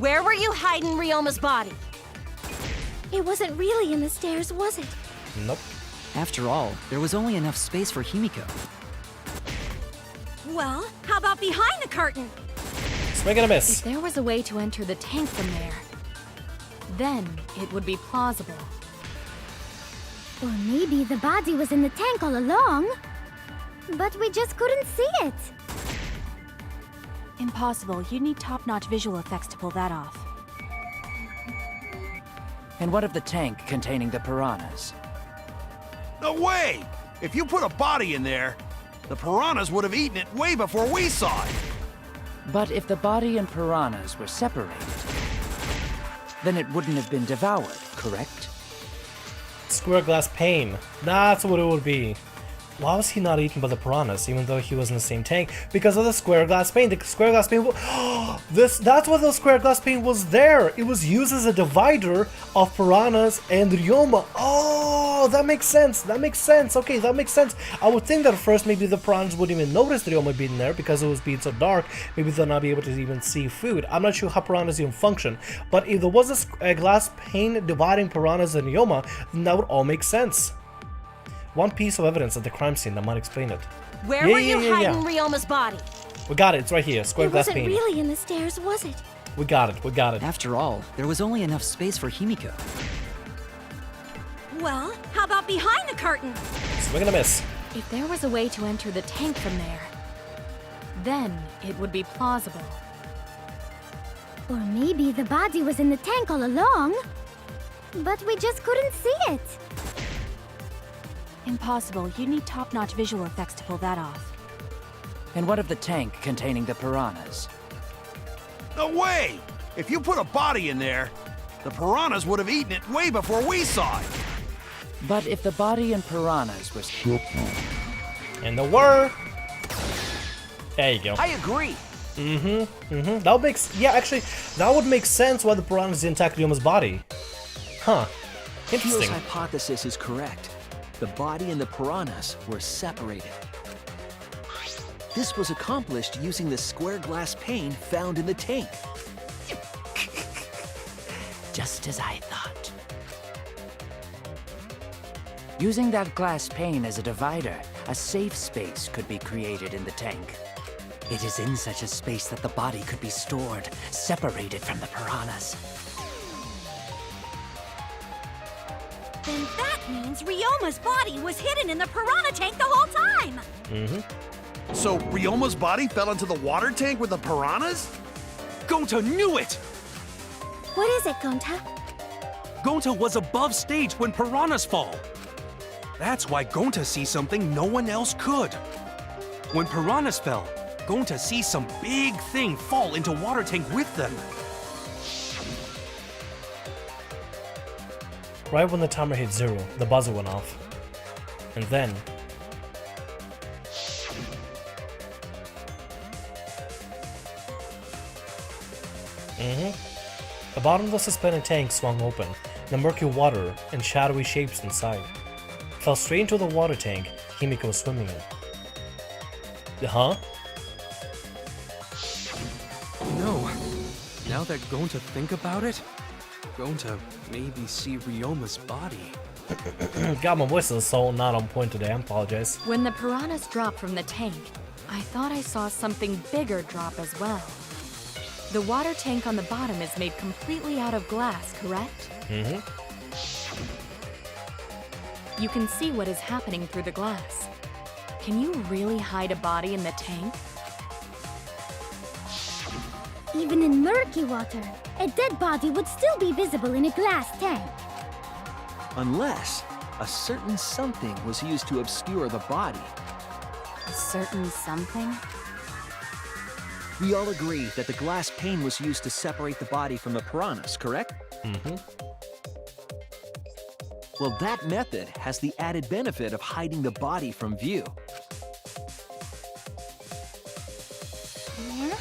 Where were you hiding Ryoma's body? It wasn't really in the stairs, was it? Nope. After all, there was only enough space for Himiko. Well, how about behind the curtain? Swing and a miss. If there was a way to enter the tank from there, then it would be plausible. Or maybe the body was in the tank all along, but we just couldn't see it. Impossible. You'd need top-notch visual effects to pull that off. And what of the tank containing the piranhas? No way! If you put a body in there, the piranhas would have eaten it way before we saw it. But if the body and piranhas were separated, then it wouldn't have been devoured, correct? Square glass pane. That's what it would be. Why was he not eaten by the piranhas, even though he was in the same tank? Because of the square glass pane. The square glass pane. That's why the square glass pane was there. It was used as a divider of piranhas and Ryoma. Oh, that makes sense. That makes sense. Okay, that makes sense. I would think that at first maybe the piranhas wouldn't even notice Ryoma being there because it was being so dark. Maybe they'll not be able to even see food. I'm not sure how piranhas even function. But if there was a glass pane dividing piranhas and Ryoma, then that would all make sense. One piece of evidence at the crime scene that might explain it. Where were you hiding Ryoma's body? We got it. It's right here. Square glass pane. It wasn't really in the stairs, was it? We got it. We got it. After all, there was only enough space for Himiko. Well, how about behind the curtain? Swing and a miss. If there was a way to enter the tank from there, then it would be plausible. Or maybe the body was in the tank all along, but we just couldn't see it. Impossible. You'd need top-notch visual effects to pull that off. And what of the tank containing the piranhas? No way! If you put a body in there, the piranhas would have eaten it way before we saw it. But if the body and piranhas were... And the were. There you go. I agree. That would make... Yeah, actually, that would make sense why the piranhas didn't attack Ryoma's body. Huh. Kyo's Interesting. hypothesis is correct. The body and the piranhas were separated. This was accomplished using the square glass pane found in the tank. Just as I thought. Using that glass pane as a divider, a safe space could be created in the tank. It is in such a space that the body could be stored, separated from the piranhas. Then that means Ryoma's body was hidden in the piranha tank the whole time! So Ryoma's body fell into the water tank with the piranhas? Gonta knew it! What is it, Gonta? Gonta was above stage when piranhas fall. That's why Gonta sees something no one else could. When piranhas fell, Gonta sees some big thing fall into water tank with them. Right when the timer hit 0, the buzzer went off. And then... The bottom of the suspended tank swung open, the murky water and shadowy shapes inside. Fell straight into the water tank Himiko was swimming in. Huh? No. Now that Gonta think about it, Gonta maybe see Ryoma's body. God, my voice is so not on point today, I apologize. When the piranhas dropped from the tank, I thought I saw something bigger drop as well. The water tank on the bottom is made completely out of glass, correct? You can see what is happening through the glass. Can you really hide a body in the tank? Even in murky water, a dead body would still be visible in a glass tank. Unless a certain something was used to obscure the body. A certain something? We all agree that the glass pane was used to separate the body from the piranhas, correct? Well, that method has the added benefit of hiding the body from view. Yeah?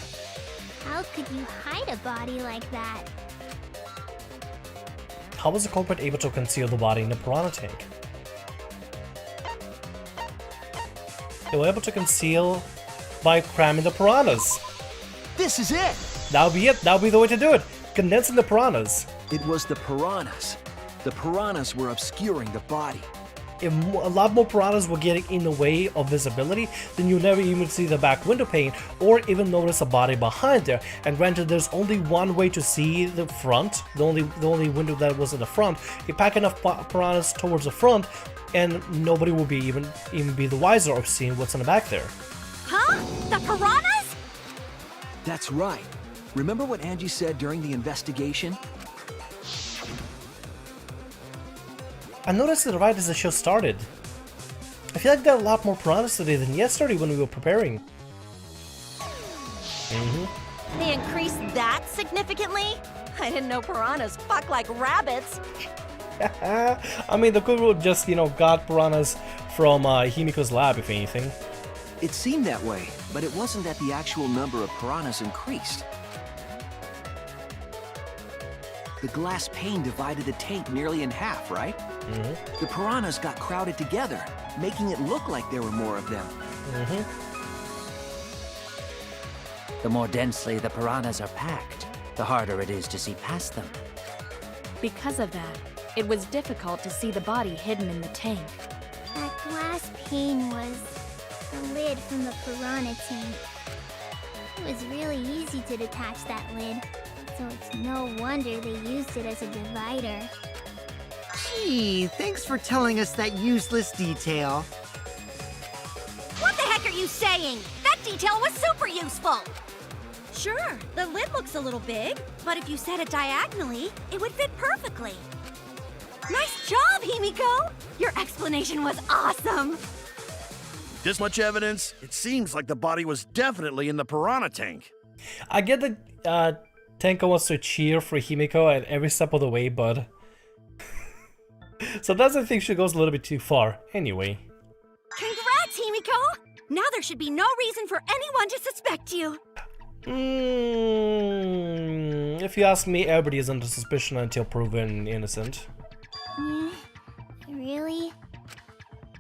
How could you hide a body like that? How was the culprit able to conceal the body in the piranha tank? They were able to conceal by cramming the piranhas. This is it! That would be it. That would be the way to do it. condensing the piranhas. It was the piranhas. The piranhas were obscuring the body. If a lot more piranhas were getting in the way of visibility, then you'll never even see the back window pane or even notice a body behind there. And granted, there's only one way to see the front, the only window that was in the front. You pack enough piranhas towards the front, and nobody will be even be the wiser of seeing what's in the back there. Huh? The piranhas? That's right. Remember what Angie said during the investigation? I noticed that right as the show started. I feel like there are a lot more piranhas today than yesterday when we were preparing. They increased that significantly? I didn't know piranhas fuck like rabbits. I mean, the guru just, got piranhas from Himiko's lab, if anything. It seemed that way, but it wasn't that the actual number of piranhas increased. The glass pane divided the tank nearly in half, right? The piranhas got crowded together, making it look like there were more of them. The more densely the piranhas are packed, the harder it is to see past them. Because of that, it was difficult to see the body hidden in the tank. That glass pane was the lid from the piranha tank. It was really easy to detach that lid, so it's no wonder they used it as a divider. Gee, thanks for telling us that useless detail. What the heck are you saying? That detail was super useful! Sure, the lid looks a little big, but if you set it diagonally, it would fit perfectly. Nice job, Himiko! Your explanation was awesome! This much evidence, it seems like the body was definitely in the piranha tank. I get that Tenko wants to cheer for Himiko at every step of the way, but sometimes I think she goes a little bit too far. Anyway. Congrats, Himiko! Now there should be no reason for anyone to suspect you. If you ask me, everybody is under suspicion until proven innocent. Really?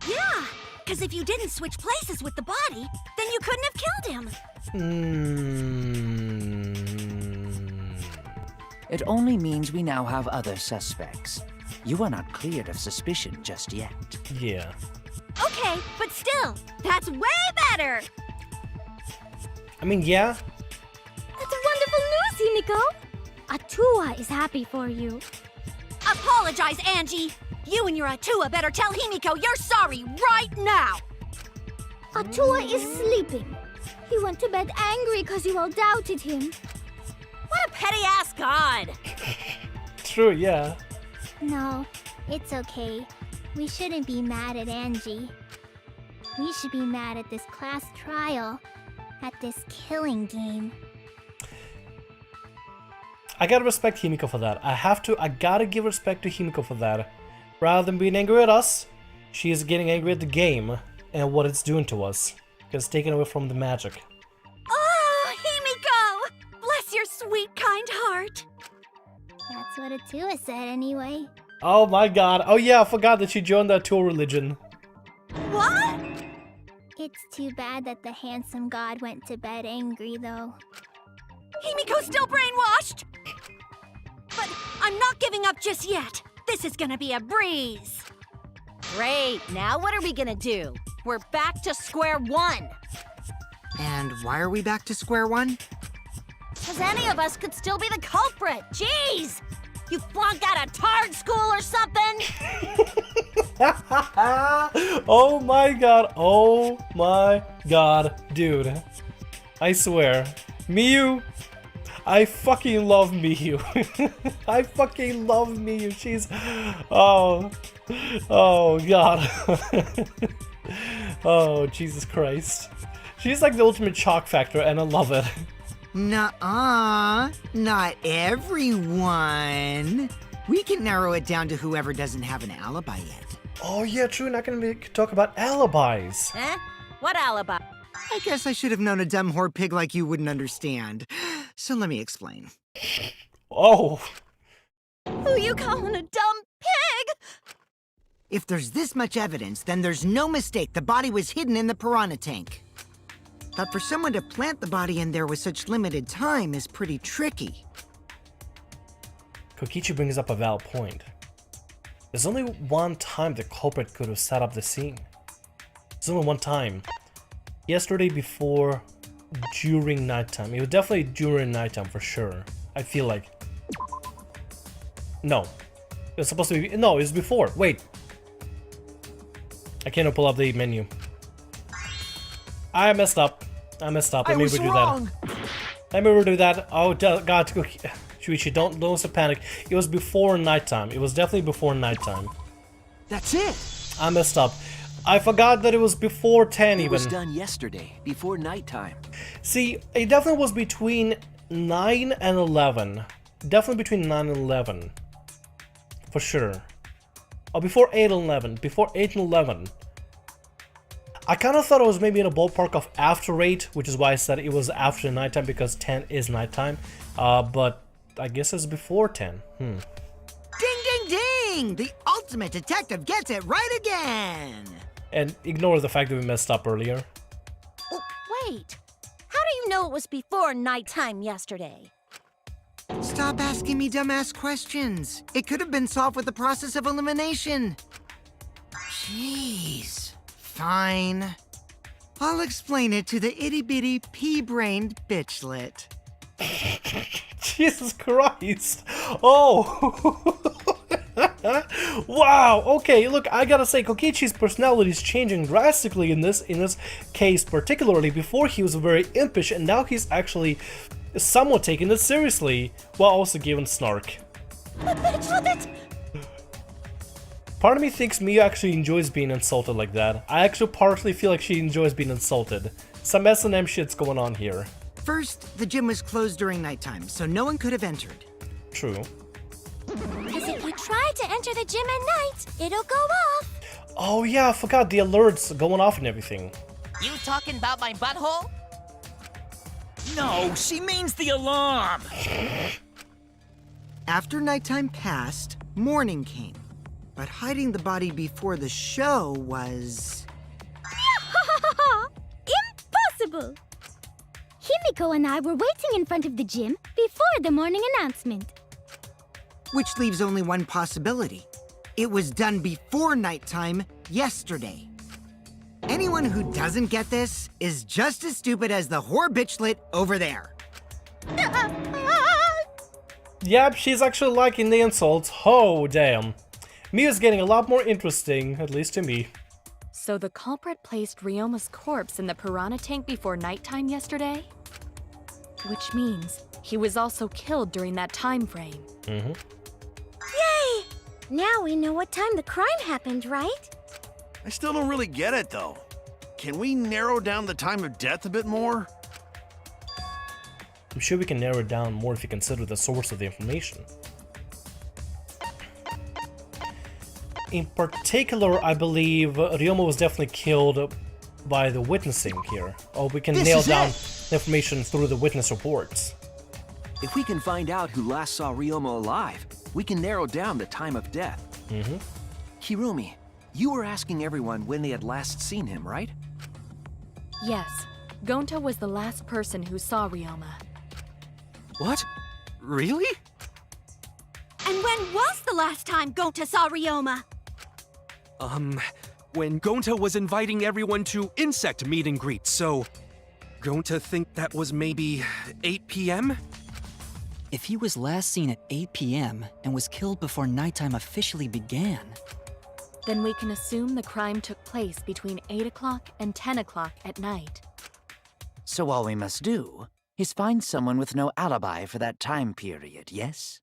Yeah, because if you didn't switch places with the body, then you couldn't have killed him. It only means we now have other suspects. You are not cleared of suspicion just yet. Yeah. Okay, but still, that's way better! I mean, yeah. That's wonderful news, Himiko! Atua is happy for you. Apologize, Angie! You and your Atua better tell Himiko you're sorry right now! Atua is sleeping. He went to bed angry because you all doubted him. What a petty-ass god! True, yeah. No, it's okay. We shouldn't be mad at Angie. We should be mad at this class trial, at this killing game. I gotta respect Himiko for that. I gotta give respect to Himiko for that. Rather than being angry at us, she is getting angry at the game and what it's doing to us. Because it's taken away from the magic. Oh, Himiko! Bless your sweet, kind heart. That's what Atua said anyway. Oh my god. Oh yeah, I forgot that she joined that tour religion. What? It's too bad that the handsome god went to bed angry, though. Himiko's still brainwashed! But I'm not giving up just yet. This is gonna be a breeze. Great, now what are we gonna do? We're back to square one. And why are we back to square one? Because any of us could still be the culprit. Jeez! You flunked out of Tard school or something? Oh my god. Oh my god. Dude. I swear. Miyu. I fucking love Miyu. I fucking love Miyu. She's... Oh. Oh god. Oh, Jesus Christ. She's like the ultimate shock factor and I love it. Nuh-uh, not everyone. We can narrow it down to whoever doesn't have an alibi yet. Oh yeah, true. Not gonna talk about alibis. Huh? What alibi? I guess I should have known a dumb whore pig like you wouldn't understand. So let me explain. Oh. Who you calling a dumb pig? If there's this much evidence, then there's no mistake the body was hidden in the piranha tank. But for someone to plant the body in there with such limited time is pretty tricky. Kokichi brings up a valid point. There's only one time the culprit could have set up the scene. There's only one time. Yesterday before, during nighttime. It was definitely during nighttime for sure. I feel like. No. It was supposed to be. No, it was before. Wait. I can't pull up the menu. I messed up. Let me redo that. Let me redo that. Oh god, Shuichi, don't panic. It was before nighttime. It was definitely before nighttime. That's it! I messed up. I forgot that it was before 10 even. It was done yesterday, before nighttime. See, it definitely was between 9 and 11. Definitely between 9 and 11. For sure. Oh, before 8 and 11. Before 8 and 11. I kind of thought it was maybe in a ballpark of after 8, which is why I said it was after nighttime, because 10 is nighttime. But I guess it's before 10. Ding, ding, ding! The ultimate detective gets it right again! And ignore the fact that we messed up earlier. Oh, wait. How do you know it was before nighttime yesterday? Stop asking me dumbass questions. It could have been solved with the process of elimination. Jeez. Fine. I'll explain it to the itty-bitty pea-brained bitchlet. Jesus Christ! Oh! Wow! Okay, look, I gotta say, Kokichi's personality is changing drastically in this case, particularly. Before he was very impish, and now he's actually somewhat taking it seriously, while also giving snark. Part of me thinks Miyu actually enjoys being insulted like that. I actually partially feel like she enjoys being insulted. Some S&M shit's going on here. First, the gym was closed during nighttime, so no one could have entered. True. Because if you try to enter the gym at night, it'll go off. Oh yeah, I forgot the alerts going off and everything. You talking about my butthole? No, she means the alarm! After nighttime passed, morning came. But hiding the body before the show was... Impossible! Himiko and I were waiting in front of the gym before the morning announcement. Which leaves only one possibility. It was done before nighttime yesterday. Anyone who doesn't get this is just as stupid as the whore bitchlet over there. Yep, she's actually liking the insults. Oh, damn. Miyu's getting a lot more interesting, at least to me. So the culprit placed Ryoma's corpse in the piranha tank before nighttime yesterday? Which means he was also killed during that time frame. Mm-hmm. Yay! Now we know what time the crime happened, right? I still don't really get it, though. Can we narrow down the time of death a bit more? I'm sure we can narrow it down more if you consider the source of the information. In particular, I believe Ryoma was definitely killed by the witnessing here. Oh, we can nail down the information through the witness reports. If we can find out who last saw Ryoma alive, we can narrow down the time of death. Mm-hmm. Hirumi, you were asking everyone when they had last seen him, right? Yes, Gonta was the last person who saw Ryoma. What? Really? And when was the last time Gonta saw Ryoma? When Gonta was inviting everyone to insect meet and greet, so... Gonta think that was maybe 8 p.m.? If he was last seen at 8 p.m. and was killed before nighttime officially began... Then we can assume the crime took place between 8 o'clock and 10 o'clock at night. So all we must do is find someone with no alibi for that time period, yes?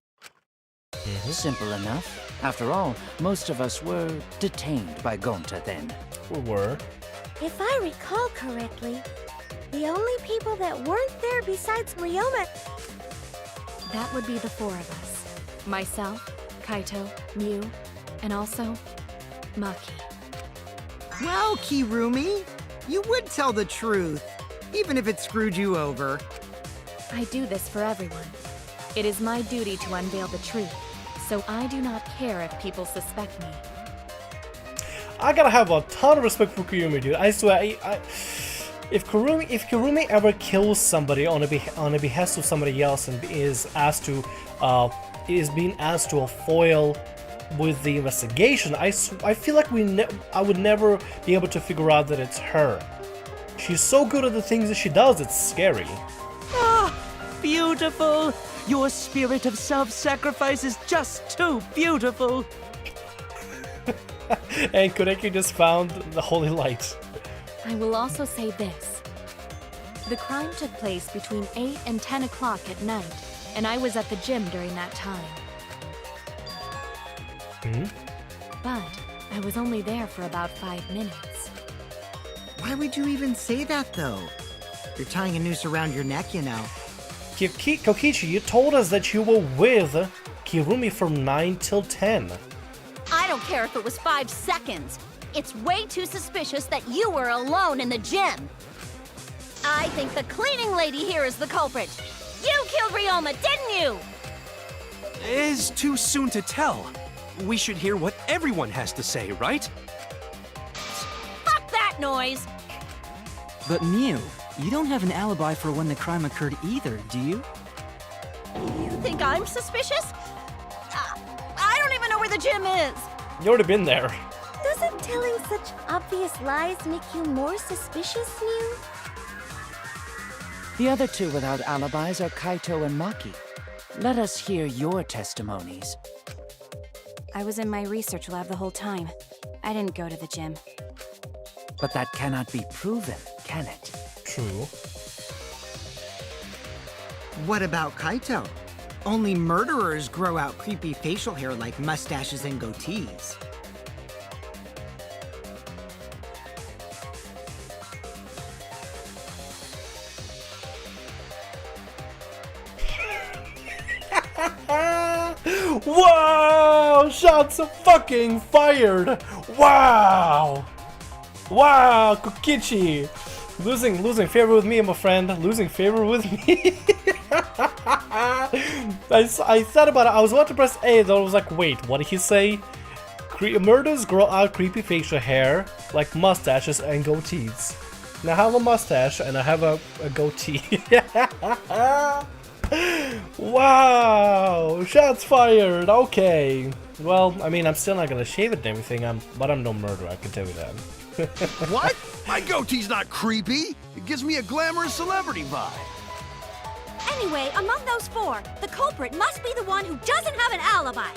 Simple enough. After all, most of us were detained by Gonta then. We were. If I recall correctly, the only people that weren't there besides Ryoma... That would be the four of us. Myself, Kaito, Miyu, and also Maki. Well, Kirumi, you would tell the truth, even if it screwed you over. I do this for everyone. It is my duty to unveil the truth, so I do not care if people suspect me. I gotta have a ton of respect for Kirumi, dude. I swear, if Kirumi ever kills somebody on the behest of somebody else and is asked to is being asked to foil with the investigation, I feel like I would never be able to figure out that it's her. She's so good at the things that she does, it's scary. Ah, beautiful! Your spirit of self-sacrifice is just too beautiful! And Kureki just found the holy light. I will also say this. The crime took place between 8 and 10 o'clock at night, and I was at the gym during that time. But I was only there for about 5 minutes. Why would you even say that, though? You're tying a noose around your neck, you know. Kokichi, you told us that you were with Kirumi from 9 till 10. I don't care if it was 5 seconds. It's way too suspicious that you were alone in the gym. I think the cleaning lady here is the culprit. You killed Ryoma, didn't you? It's too soon to tell. We should hear what everyone has to say, right? Fuck that noise! But Mew, you don't have an alibi for when the crime occurred either, do you? You think I'm suspicious? I don't even know where the gym is. You already been there. Doesn't telling such obvious lies make you more suspicious, Mew? The other two without alibis are Kaito and Maki. Let us hear your testimonies. I was in my research lab the whole time. I didn't go to the gym. But that cannot be proven, can it? True. What about Kaito? Only murderers grow out creepy facial hair like mustaches and goatees. Wow! Shots fucking fired! Wow! Wow, Kokichi! Losing favor with me, my friend. Losing favor with me. I thought about it. I was about to press A, then I was like, wait, what did he say? Murders grow out creepy facial hair, like mustaches and goatees. Now I have a mustache and I have a goatee. Wow! Shots fired! Okay. Well, I mean, I'm still not gonna shave it and everything, but I'm no murderer, I can tell you that. What? My goatee's not creepy. It gives me a glamorous celebrity vibe. Anyway, among those 4, the culprit must be the one who doesn't have an alibi.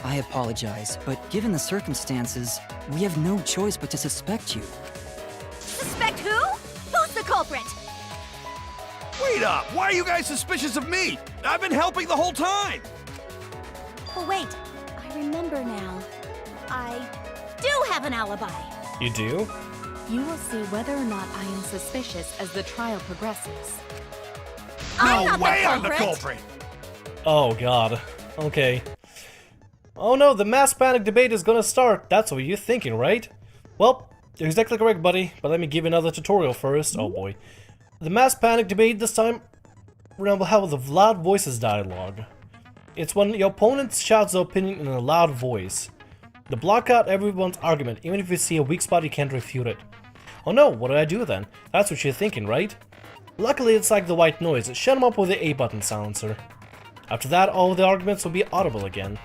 I apologize, but given the circumstances, we have no choice but to suspect you. Suspect who? Who's the culprit? Wait up! Why are you guys suspicious of me? I've been helping the whole time! Oh wait, I remember now. I do have an alibi. You do? You will see whether or not I am suspicious as the trial progresses. I'm No not way the I'm the culprit. culprit! Oh god. Okay. Oh no, the mass panic debate is gonna start. That's what you're thinking, right? Well, you're exactly correct, buddy. But let me give you another tutorial first. Oh boy. The mass panic debate this time, we're gonna have the loud voices dialogue. It's when your opponent shouts their opinion in a loud voice. To block out everyone's argument, even if you see a weak spot, you can't refute it. Oh no, what do I do then? That's what you're thinking, right? Luckily, it's like the white noise. Shut them up with the A button silencer. After that, all the arguments will be audible again.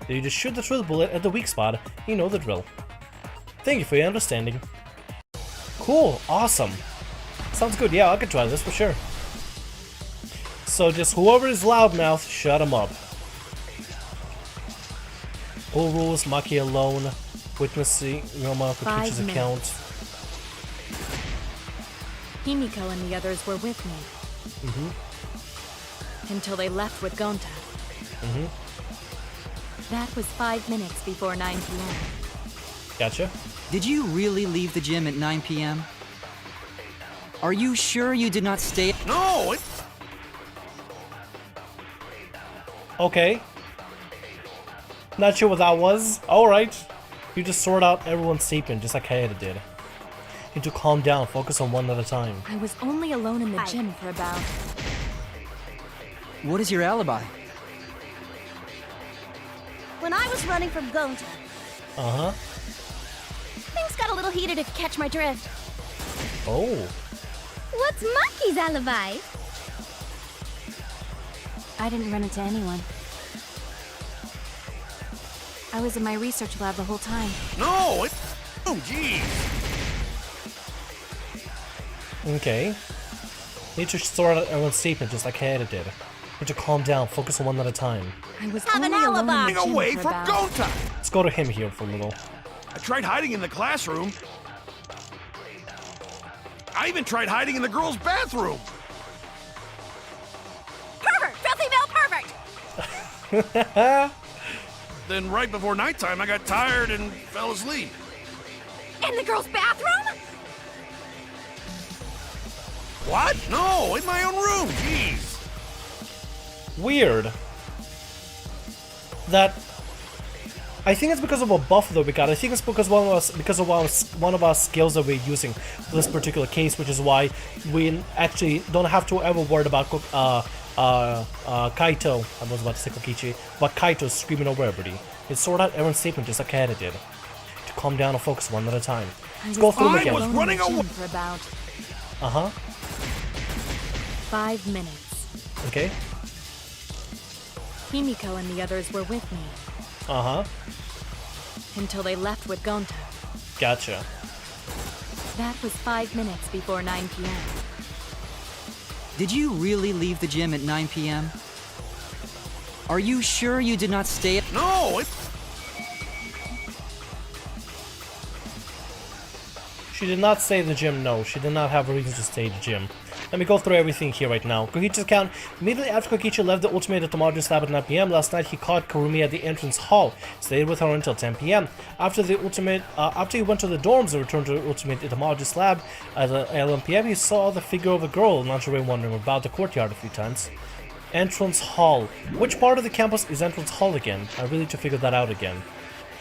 Then you just shoot the truth bullet at the weak spot. You know the drill. Thank you for your understanding. Cool, awesome. Sounds good, yeah, I could try this for sure. So just whoever is loudmouth, shut him up. All rules, Maki alone, witnessing Ryoma Kokichi's account. Himiko and the others were with me. Until they left with Gonta. That was 5 minutes before 9 p.m. Gotcha. Did you really leave the gym at 9 p.m.? Are you sure you did not stay? No! Okay. Not sure what that was. Alright. You just sort out everyone's statement just like Kaede did. You need to calm down, focus on one at a time. I was only alone in the gym for about... What is your alibi? When I was running from Gonta, Uh-huh. things got a little heated if you catch my drift. Oh. What's Maki's alibi? I didn't run into anyone. I was in my research lab the whole time. No, it... Oh, geez. Okay. Need to sort out everyone's statement just like Kaede did. Need to calm down, focus on one at a time. I was Have an only alone in alibi. the Getting gym away for from about... Gonta! Let's go to him here for a little. I tried hiding in the classroom. I even tried hiding in the girls' bathroom. Pervert! Filthy male pervert! Then right before nighttime, I got tired and fell asleep. In the girls' bathroom? What? No, in my own room. Jeez. Weird. That... I think it's because of a buff that we got. I think it's because one of our skills that we're using for this particular case, which is why we actually don't have to ever worry about Kaito. I was about to say Kokichi, but Kaito screaming over everybody. It sorted out everyone's statement just like Kaede did. To calm down and focus one at a time. Let's go through them again. I was running away for about 5 minutes. Okay. Himiko and the others were with me until they left with Gonta. Gotcha. That was 5 minutes before 9 p.m. Did you really leave the gym at 9 p.m.? Are you sure you did not stay at... No, it... She did not stay at the gym, no. She did not have a reason to stay at the gym. Let me go through everything here right now. Kokichi's account. Immediately after Kokichi left the Ultimate at the Module Lab at 9 p.m. last night, he caught Kurumi at the entrance hall. Stayed with her until 10 p.m. After he went to the dorms and returned to the Ultimate at the Module Lab at 11 p.m., he saw the figure of a girl in lingerie wandering about the courtyard a few times. Entrance hall. Which part of the campus is entrance hall again? I really need to figure that out again.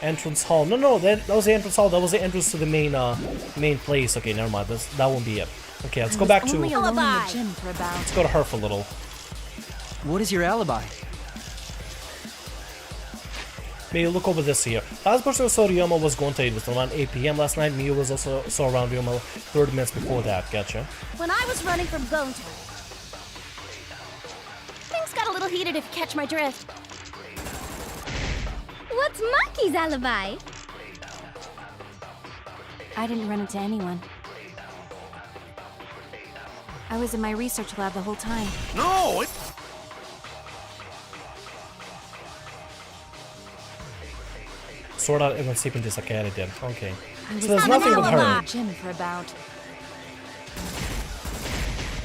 Entrance hall. No, that was the entrance hall. That was the entrance to the main place. Okay, never mind. That won't be it. Okay, let's go back to... Only alone in the gym for about... Let's go to her for a little. What is your alibi? Maybe look over this here. Last person who saw Ryoma was Gonta. It was around 8 p.m. last night. Miyu was also saw around Ryoma 30 minutes before that. Gotcha. When I was running from Gonta. Things got a little heated if you catch my drift. What's Monkey's alibi? I didn't run into anyone. I was in my research lab the whole time. No, it... Sort out everyone's sleeping just like Kaede did. Okay. I was So there's nothing with in her. the gym for about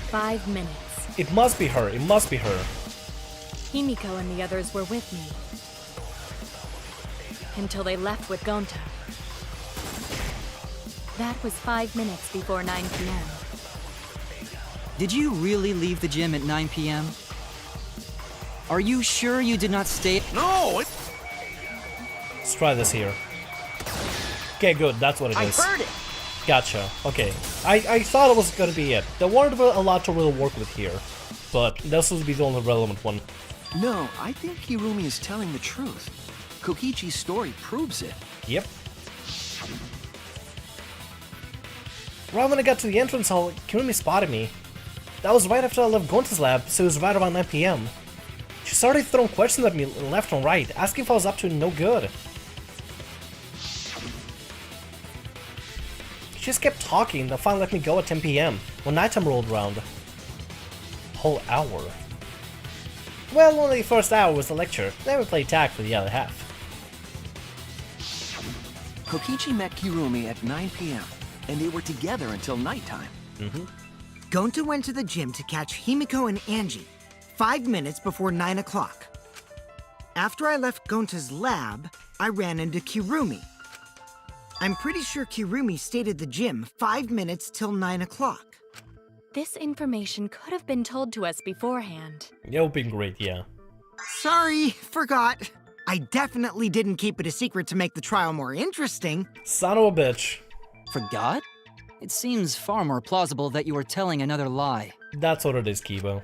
5 minutes. It must be her. It must be her. Himiko and the others were with me until they left with Gonta. That was 5 minutes before 9 p.m. Did you really leave the gym at 9 p.m.? Are you sure you did not stay... No, it... Let's try this here. Okay, good. That's what it is. I heard it. Gotcha. Okay. I thought it was gonna be it. There weren't a lot to really work with here, but this would be the only relevant one. No, I think Kirumi is telling the truth. Kokichi's story proves it. Yep. Right when I got to the entrance hall, Kirumi spotted me. That was right after I left Gonta's lab, so it was right around 9 p.m. She started throwing questions at me left and right, asking if I was up to no good. She just kept talking, then finally let me go at 10 p.m. when nighttime rolled around. Whole hour. Well, only the first hour was the lecture, then we played tag for the other half. Kokichi met Kirumi at 9 p.m., and they were together until nighttime. Gonta went to the gym to catch Himiko and Angie 5 minutes before 9 o'clock. After I left Gonta's lab, I ran into Kirumi. I'm pretty sure Kirumi stayed at the gym 5 minutes till 9 o'clock. This information could have been told to us beforehand. It would be great, yeah. Sorry, forgot. I definitely didn't keep it a secret to make the trial more interesting. Son of a bitch. Forgot? It seems far more plausible that you were telling another lie. That's what it is, Kibo.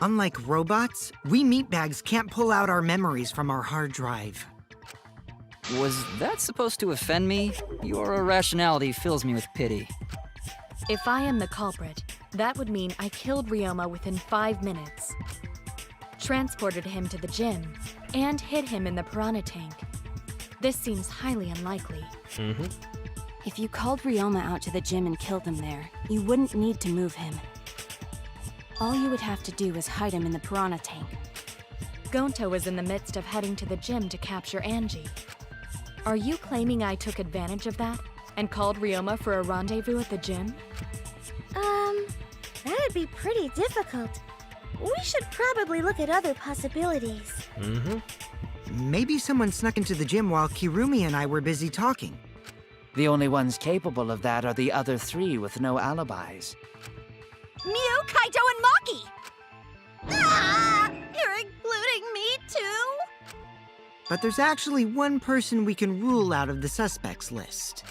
Unlike robots, we meatbags can't pull out our memories from our hard drive. Was that supposed to offend me? Your irrationality fills me with pity. If I am the culprit, that would mean I killed Ryoma within 5 minutes, transported him to the gym, and hid him in the piranha tank. This seems highly unlikely. If you called Ryoma out to the gym and killed him there, you wouldn't need to move him. All you would have to do is hide him in the piranha tank. Gonta was in the midst of heading to the gym to capture Angie. Are you claiming I took advantage of that and called Ryoma for a rendezvous at the gym? That'd be pretty difficult. We should probably look at other possibilities. Maybe someone snuck into the gym while Kirumi and I were busy talking. The only ones capable of that are the other three with no alibis. Mew, Kaito, and Maki! Ah! You're including me too? But there's actually one person we can rule out of the suspects list.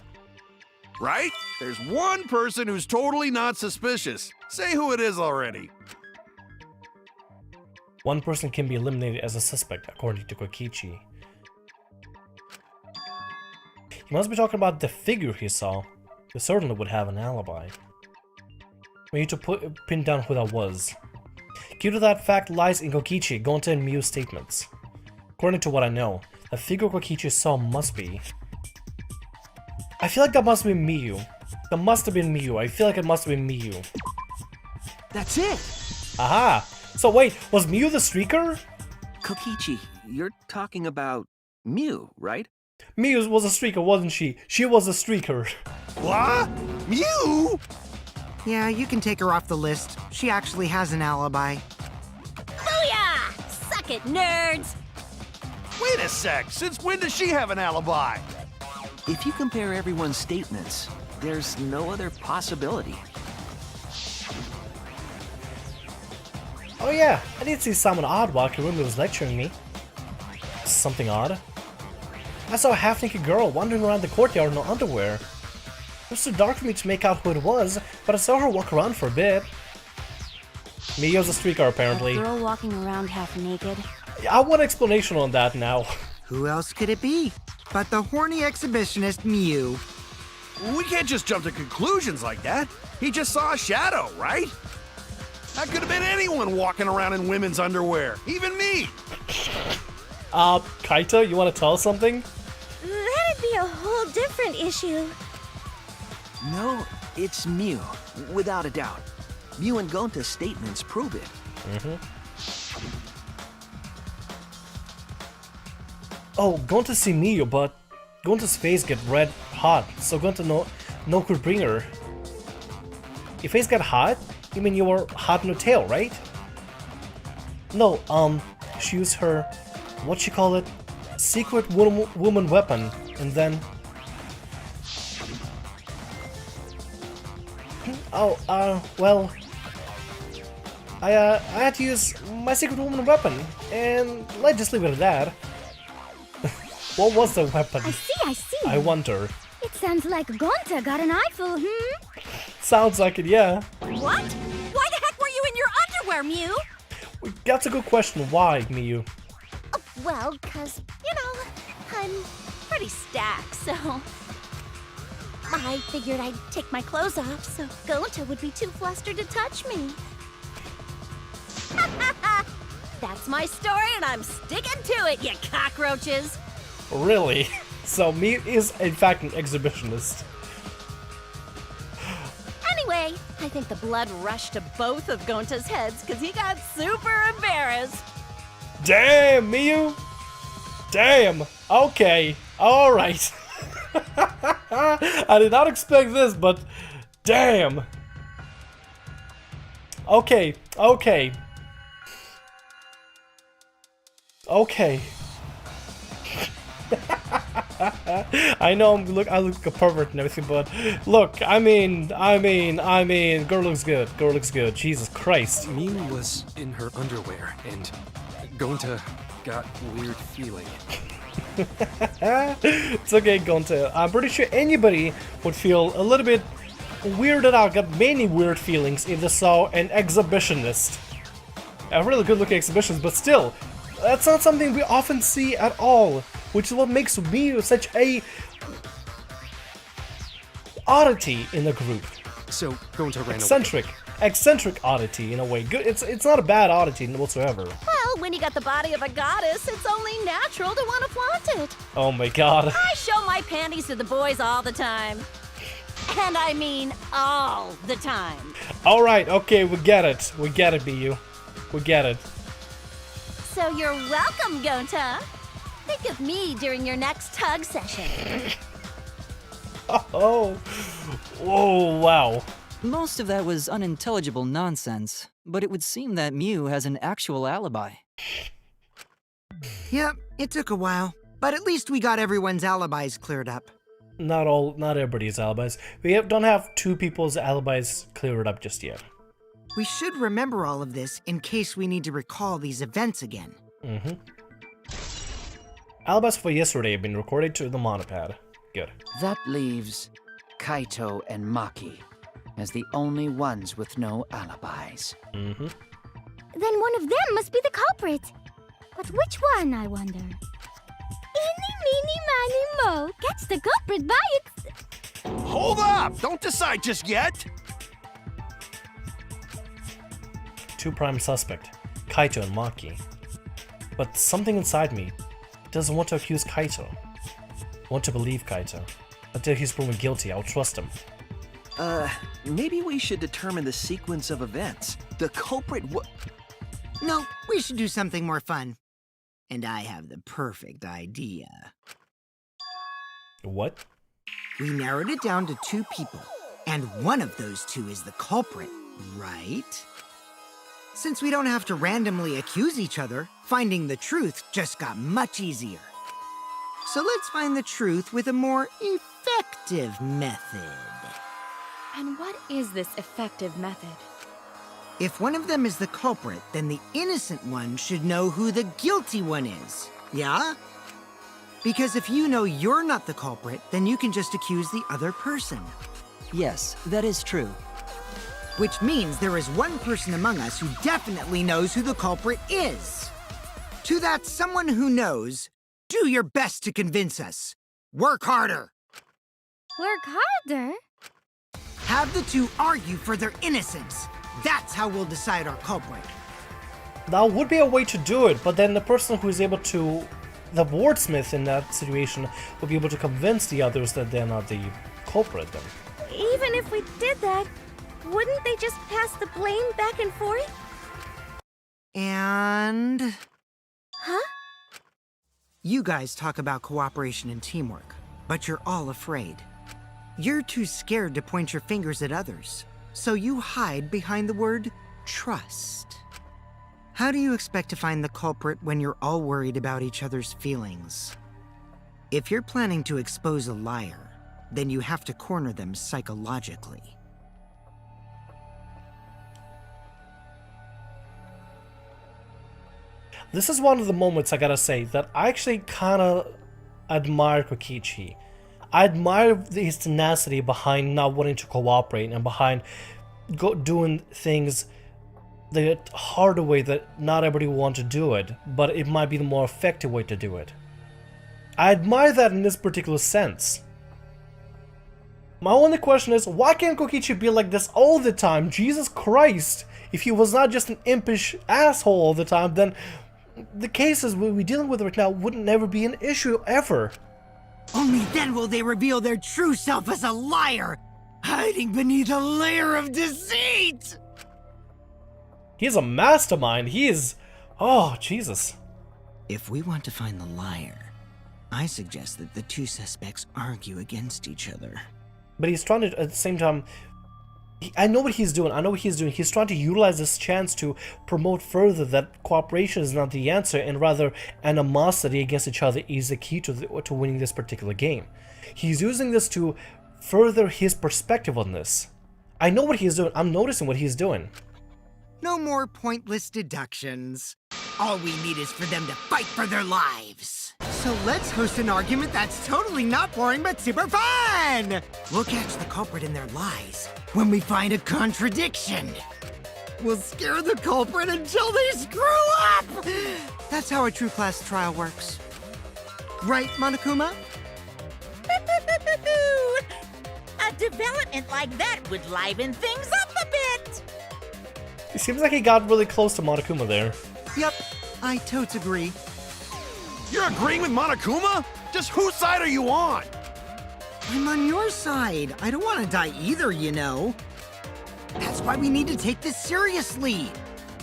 Right? There's one person who's totally not suspicious. Say who it is already. One person can be eliminated as a suspect, according to Kokichi. He must be talking about the figure he saw. He certainly would have an alibi. We need to pin down who that was. Key to that fact lies in Kokichi, Gonta, and Mew's statements. According to what I know, the figure Kokichi saw must be... I feel like that must be Miyu. That must have been Miyu. I feel like it must have been Miyu. That's it! Aha! So wait, was Miyu the streaker? Kokichi, you're talking about Mew, right? Miyu was a streaker, wasn't she? She was a streaker. What? Mew? Yeah, you can take her off the list. She actually has an alibi. Booyah! Suck it, nerds! Wait a sec. Since when does she have an alibi? If you compare everyone's statements, there's no other possibility. Oh yeah, I did see someone odd while Kirumi was lecturing me. Something odd? I saw a half-naked girl wandering around the courtyard in no underwear. It was too dark for me to make out who it was, but I saw her walk around for a bit. Miyu's a streaker, apparently. A girl walking around half naked. I want an explanation on that now. Who else could it be but the horny exhibitionist Mew? We can't just jump to conclusions like that. He just saw a shadow, right? That could have been anyone walking around in women's underwear, even me. Kaito, you want to tell us something? That'd be a whole different issue. No, it's Mew, without a doubt. Mew and Gonta's statements prove it. Oh, Gonta see Miyu, but Gonta's face get red hot, so Gonta no could bring her. Your face got hot? You mean you were hot in the tail, right? No, she used her, what she call it, secret woman weapon, and then... well... I had to use my secret woman weapon, and let's just leave it at that. What was the weapon? I see. I wonder. It sounds like Gonta got an eyeful, Sounds like it, yeah. What? Why the heck were you in your underwear, Mew? That's a good question. Why, Miyu? Oh, well, 'cause, you know, I'm pretty stacked, so... I figured I'd take my clothes off so Gonta would be too flustered to touch me. That's my story and I'm sticking to it, you cockroaches! Really? So Miyu is, in fact, an exhibitionist. Anyway, I think the blood rushed to both of Gonta's heads because he got super embarrassed. Damn, Miyu! Damn! Okay, alright. I did not expect this, but damn! Okay. I know I look a pervert and everything, but look, I mean, girl looks good. Jesus Christ. Mew was in her underwear, and Gonta got weird feeling. It's okay, Gonta. I'm pretty sure anybody would feel a little bit weirded out, got many weird feelings if they saw an exhibitionist. A really good looking exhibitionist, but still, that's not something we often see at all, which is what makes Miyu such a oddity in the group. So Gonta ran away. Eccentric oddity in a way. Good. It's not a bad oddity whatsoever. Well, when you got the body of a goddess, it's only natural to want to flaunt it. Oh my god. I show my panties to the boys all the time. And I mean all the time. All right. Okay, we get it. We get it, BU. We get it. So you're welcome, Gonta. Think of me during your next tug session. Oh. Oh, wow. Most of that was unintelligible nonsense, but it would seem that Mew has an actual alibi. Yep, it took a while, but at least we got everyone's alibis cleared up. Not everybody's alibis. Don't have two people's alibis cleared up just yet. We should remember all of this in case we need to recall these events again. Mm-hmm. Alibis for yesterday have been recorded to the monopad. Good. That leaves Kaito and Maki as the only ones with no alibis. Mm-hmm. Then one of them must be the culprit. But which one, I wonder? Eeny, meeny, miny, mo gets the culprit by its... Hold up! Don't decide just yet! Two prime suspect, Kaito and Maki. But something inside me doesn't want to accuse Kaito. Want to believe Kaito. Until he's proven guilty, I'll trust him. Maybe we should determine the sequence of events. The culprit No, we should do something more fun. And I have the perfect idea. What? We narrowed it down to two people, and one of those two is the culprit, right? Since we don't have to randomly accuse each other, finding the truth just got much easier. So let's find the truth with a more effective method. And what is this effective method? If one of them is the culprit, then the innocent one should know who the guilty one is, yeah? Because if you know you're not the culprit, then you can just accuse the other person. Yes, that is true. Which means there is one person among us who definitely knows who the culprit is. To that someone who knows, do your best to convince us. Work harder. Work harder? Have the two argue for their innocence. That's how we'll decide our culprit. That would be a way to do it, but then the person who is able to, the wordsmith in that situation, would be able to convince the others that they're not the culprit then. Even if we did that, wouldn't they just pass the blame back and forth? And... Huh? You guys talk about cooperation and teamwork, but you're all afraid. You're too scared to point your fingers at others, so you hide behind the word trust. How do you expect to find the culprit when you're all worried about each other's feelings? If you're planning to expose a liar, then you have to corner them psychologically. This is one of the moments I gotta say that I actually kinda admire Kokichi. I admire his tenacity behind not wanting to cooperate and behind doing things the harder way that not everybody will want to do it, but it might be the more effective way to do it. I admire that in this particular sense. My only question is, why can't Kokichi be like this all the time? Jesus Christ! If he was not just an impish asshole all the time, then the cases we're dealing with right now would never be an issue ever. Only then will they reveal their true self as a liar, hiding beneath a layer of deceit! He's a mastermind. He is... Oh, Jesus. If we want to find the liar, I suggest that the two suspects argue against each other. But he's trying to, at the same time... I know what he's doing. I know what he's doing. He's trying to utilize this chance to promote further that cooperation is not the answer, and rather animosity against each other is the key to winning this particular game. He's using this to further his perspective on this. I know what he's doing. I'm noticing what he's doing. No more pointless deductions. All we need is for them to fight for their lives. So let's host an argument that's totally not boring but super fun! We'll catch the culprit in their lies when we find a contradiction. We'll scare the culprit until they screw up! That's how a true class trial works. Right, Monokuma? A Development like that would liven things up a bit. It seems like he got really close to Monokuma there. Yep, I totes agree. You're agreeing with Monokuma? Just whose side are you on? I'm on your side. I don't want to die either, you know. That's why we need to take this seriously.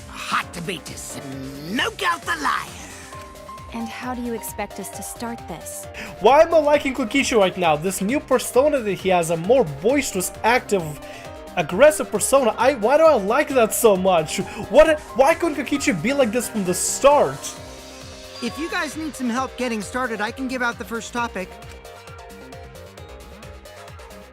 A hot debate to smoke out the liar. And how do you expect us to start this? Why am I liking Kokichi right now? This new persona that he has, a more boisterous, active, aggressive persona. Why do I like that so much? Why couldn't Kokichi be like this from the start? If you guys need some help getting started, I can give out the first topic.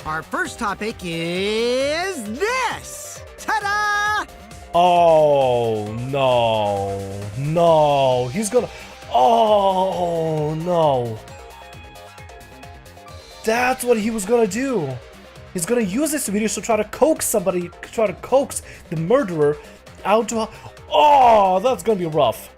Our first topic is this! Ta-da! Oh, no. No. He's gonna... Oh, no. That's what he was gonna do. He's gonna use this video to try to coax somebody, try to coax the murderer out to... Oh, that's gonna be rough.